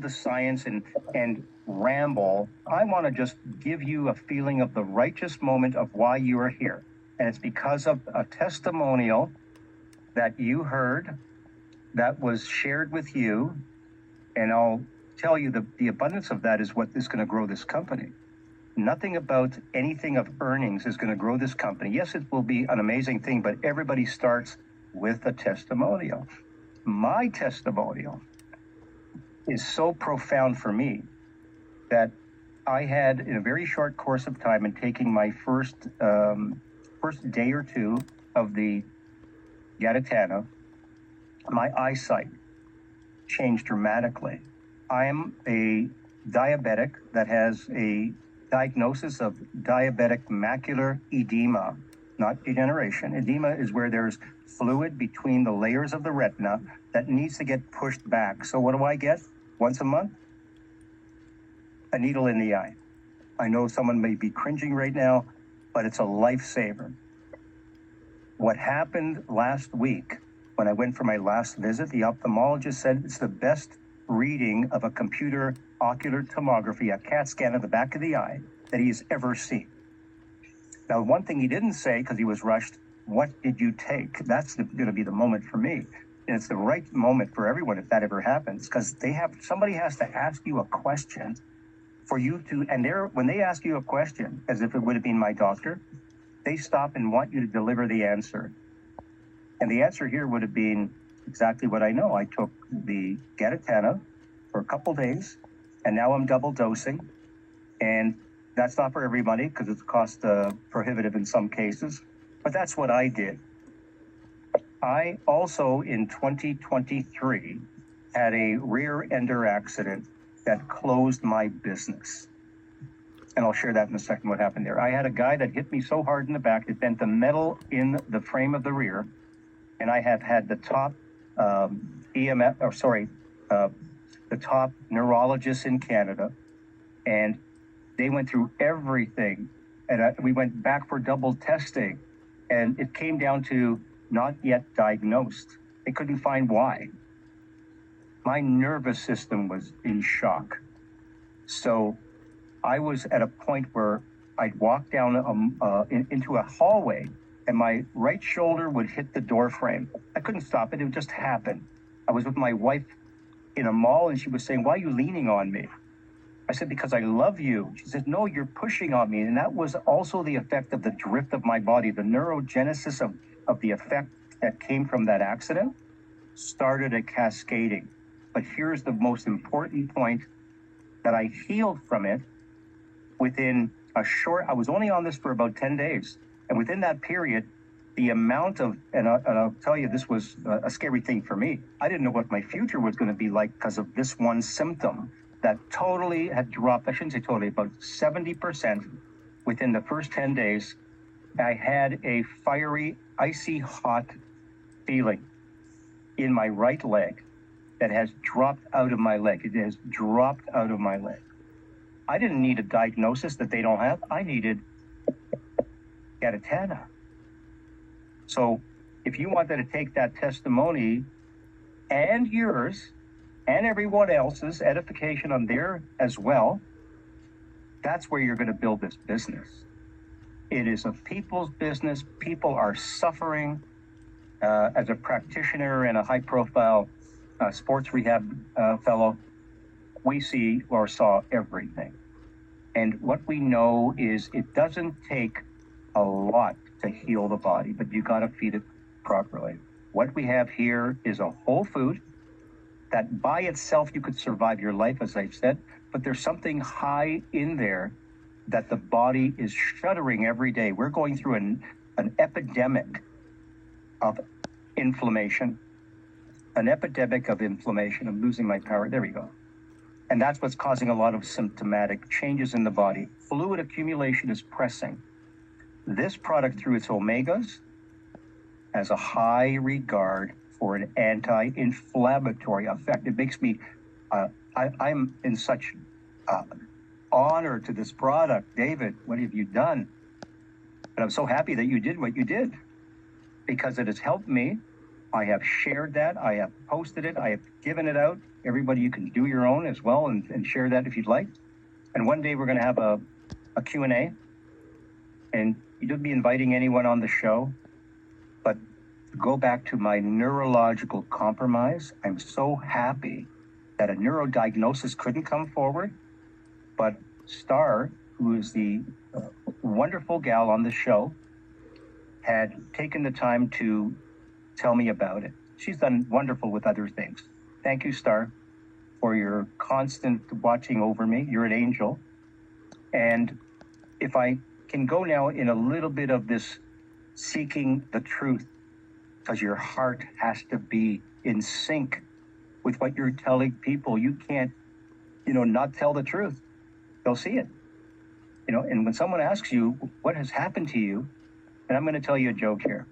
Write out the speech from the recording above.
the science and ramble. I want to just give you a feeling of the righteous moment of why you are here. And it's because of a testimonial that you heard that was shared with you. And I'll tell you the abundance of that is what is going to grow this company. Nothing about anything of earnings is going to grow this company. Yes, it will be an amazing thing, but everybody starts with a testimonial. My testimonial is so profound for me that I had, in a very short course of time, and taking my first day or two of the Gadatana, my eyesight changed dramatically. I am a diabetic that has a diagnosis of diabetic macular edema, not degeneration. Edema is where there's fluid between the layers of the retina that needs to get pushed back. So what do I get once a month? A needle in the eye. I know someone may be cringing right now, but it's a lifesaver. What happened last week when I went for my last visit, the ophthalmologist said it's the best reading of a computer ocular tomography, a CAT scan of the back of the eye, that he's ever seen. Now, one thing he didn't say, because he was rushed, what did you take? That's going to be the moment for me. And it's the right moment for everyone if that ever happens, because somebody has to ask you a question for you to, and when they ask you a question, as if it would have been my doctor, they stop and want you to deliver the answer. And the answer here would have been exactly what I know. I took the Gadatana for a couple days, and now I'm double dosing. And that's not for everybody because it's cost prohibitive in some cases, but that's what I did. I also, in 2023, had a rear ender accident that closed my business. And I'll share that in a second, what happened there. I had a guy that hit me so hard in the back, it bent the metal in the frame of the rear. And I have had the top the top neurologists in Canada, and they went through everything. And we went back for double testing, and it came down to not yet diagnosed. They couldn't find why. My nervous system was in shock. So I was at a point where I'd walk down into a hallway, and my right shoulder would hit the door frame. I couldn't stop it. It would just happen. I was with my wife in a mall, and she was saying, "Why are you leaning on me?" I said, "Because I love you." She said, "No, you're pushing on me." And that was also the effect of the drift of my body. The neurogenesis of the effect that came from that accident started a cascading. But here's the most important point, that I healed from it within I was only on this for about 10 days. And within that period, the amount of, and I'll tell you, this was a scary thing for me. I didn't know what my future was going to be like because of this one symptom that totally had dropped. I shouldn't say totally, about 70% within the first 10 days. I had a fiery, icy hot feeling in my right leg that has dropped out of my leg. It has dropped out of my leg. I didn't need a diagnosis that they don't have. I needed Gadatana. So if you wanted to take that testimony and yours and everyone else's edification on there as well, that's where you're going to build this business. It is a people's business. People are suffering. As a practitioner and a high-profile sports rehab fellow, we see or saw everything. And what we know is it doesn't take a lot to heal the body, but you got to feed it properly. What we have here is a whole food that by itself you could survive your life, as I've said, but there's something high in there that the body is shuddering every day. We're going through an epidemic of inflammation. An epidemic of inflammation. I'm losing my power. There we go. And that's what's causing a lot of symptomatic changes in the body. Fluid accumulation is pressing. This product, through its omegas, has a high regard for an anti-inflammatory effect. It makes me, I'm in such honor to this product. David, what have you done? But I'm so happy that you did what you did, because it has helped me. I have shared that. I have posted it. I have given it out. everybody, you can do your own as well and share that if you'd like. And one day we're going to have a Q&A, and you don't be inviting anyone on the show. But to go back to my neurological compromise, I'm so happy that a neurodiagnosis couldn't come forward. But Star, who is the wonderful gal on the show, had taken the time to tell me about it. She's done wonderful with other things. Thank you, Star, for your constant watching over me. You're an angel. And if I can go now in a little bit of this seeking the truth, because your heart has to be in sync with what you're telling people. You can't, not tell the truth. They'll see it. And when someone asks you what has happened to you, and I'm going to tell you a joke here.